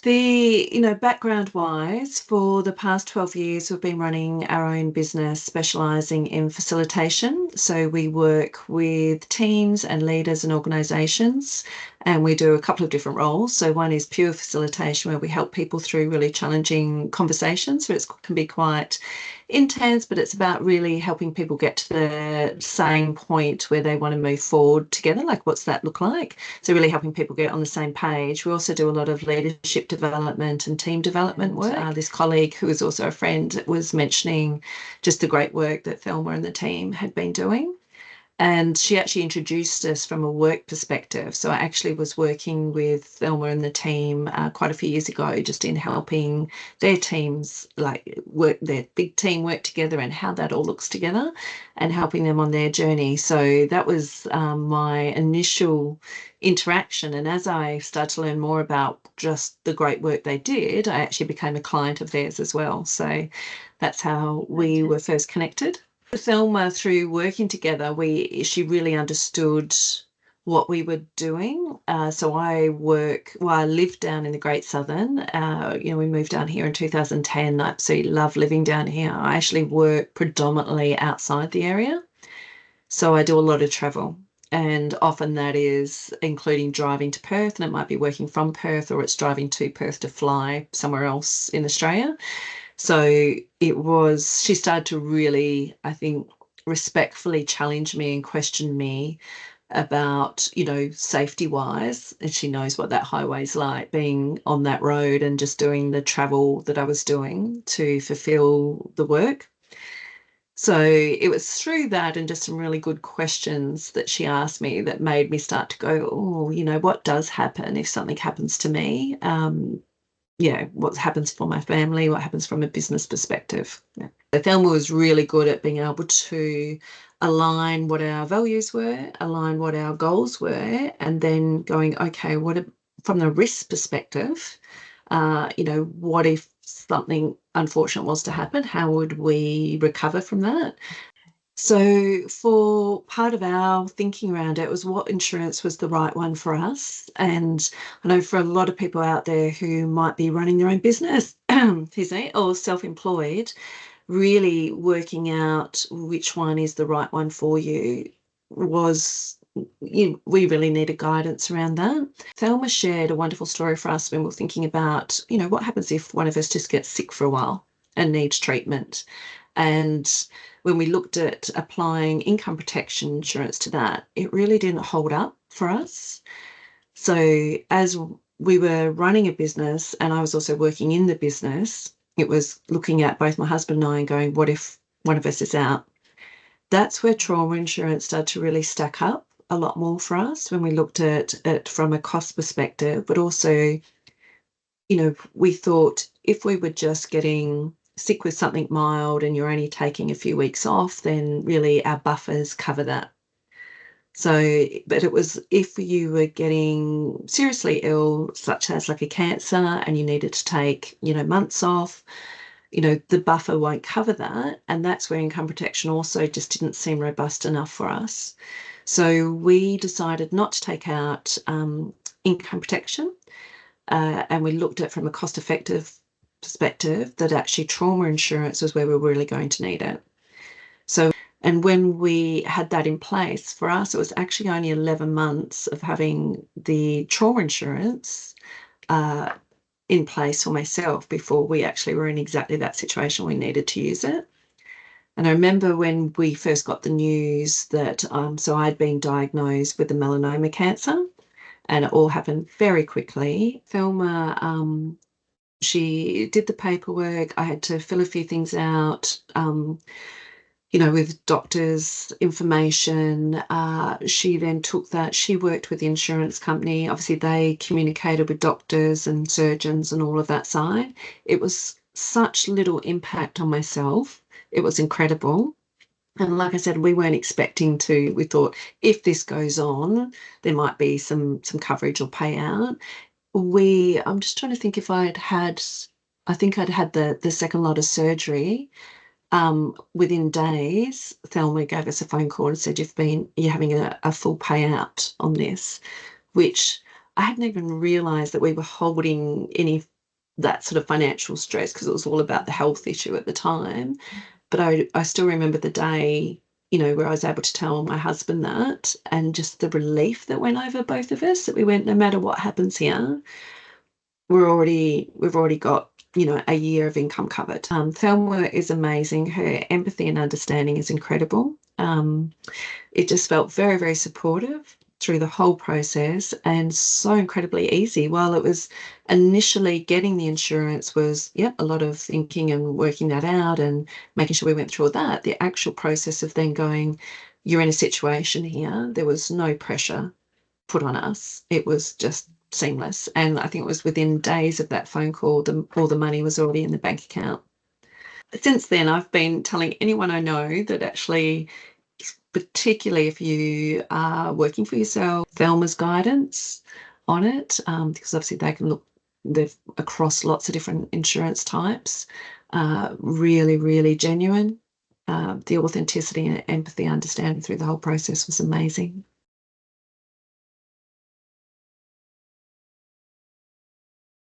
Background-wise, for the past 12 years, we've been running our own business specialising in facilitation. So we work with teams and leaders and organisations, and we do a couple of different roles. So one is pure facilitation, where we help people through really challenging conversations. So it can be quite intense, but it's about really helping people get to the same point where they want to move forward together. Like, what's that look like? So really helping people get on the same page. We also do a lot of leadership development and team development work. This colleague, who is also a friend, was mentioning just the great work that Thelma and the team had been doing. And she actually introduced us from a work perspective. So I actually was working with Thelma and the team quite a few years ago, just in helping their teams, like their big team work together and how that all looks together, and helping them on their journey. So that was my initial interaction. And as I started to learn more about just the great work they did, I actually became a client of theirs as well. So that's how we were first connected. Thelma, through working together, she really understood what we were doing. So I live down in the Great Southern. We moved down here in 2010. I absolutely love living down here. I actually work predominantly outside the area. So I do a lot of travel. And often that is including driving to Perth, and it might be working from Perth, or it's driving to Perth to fly somewhere else in Australia. So she started to really, I think, respectfully challenge me and question me about, safety wise. And she knows what that highway's like, being on that road and just doing the travel that I was doing to fulfill the work. So it was through that and just some really good questions that she asked me that made me start to go, oh, what does happen if something happens to me? What happens for my family, what happens from a business perspective. Yeah. So Thelma was really good at being able to align what our values were, align what our goals were, and then going, okay, from the risk perspective, what if something unfortunate was to happen? How would we recover from that? So for part of our thinking around it was what insurance was the right one for us. And I know for a lot of people out there who might be running their own business, excuse me, or self-employed, really working out which one is the right one for you we really needed guidance around that. Thelma shared a wonderful story for us when we were thinking about, what happens if one of us just gets sick for a while and needs treatment. And when we looked at applying income protection insurance to that, it really didn't hold up for us. So as we were running a business and I was also working in the business, it was looking at both my husband and I and going, what if one of us is out? That's where trauma insurance started to really stack up a lot more for us when we looked at it from a cost perspective, but also, we thought if we were just getting sick with something mild and you're only taking a few weeks off, then really our buffers cover that. So, but it was if you were getting seriously ill, such as like a cancer, and you needed to take, months off, the buffer won't cover that. And that's where income protection also just didn't seem robust enough for us. So we decided not to take out income protection, and we looked at it from a cost-effective perspective that actually trauma insurance was where we were really going to need it. So, and when we had that in place, for us, it was actually only 11 months of having the trauma insurance in place for myself before we actually were in exactly that situation we needed to use it. And I remember when we first got the news that, so I'd been diagnosed with the melanoma cancer, and it all happened very quickly. Thelma, she did the paperwork. I had to fill a few things out, with doctors' information. She then took that. She worked with the insurance company. Obviously, they communicated with doctors and surgeons and all of that side. It was such little impact on myself. It was incredible. And like I said, we weren't expecting to. We thought if this goes on, there might be some coverage or payout. I'm just trying to think if I think I'd had the second lot of surgery. Within days, Thelma gave us a phone call and said, you're having a full payout on this, which I hadn't even realised that we were holding any that sort of financial stress because it was all about the health issue at the time. But I still remember the day, where I was able to tell my husband that, and just the relief that went over both of us, that we went, no matter what happens here, we've already got, a year of income covered. Thelma is amazing. Her empathy and understanding is incredible. It just felt very, very supportive through the whole process and so incredibly easy. While it was initially getting the insurance was, yeah, a lot of thinking and working that out and making sure we went through all that, the actual process of then going, you're in a situation here, there was no pressure put on us. It was just seamless. And I think it was within days of that phone call, all the money was already in the bank account. Since then, I've been telling anyone I know that actually, particularly if you are working for yourself, Thelma's guidance on it, because obviously they can look across lots of different insurance types, really, really genuine. The authenticity and empathy, understanding through the whole process was amazing.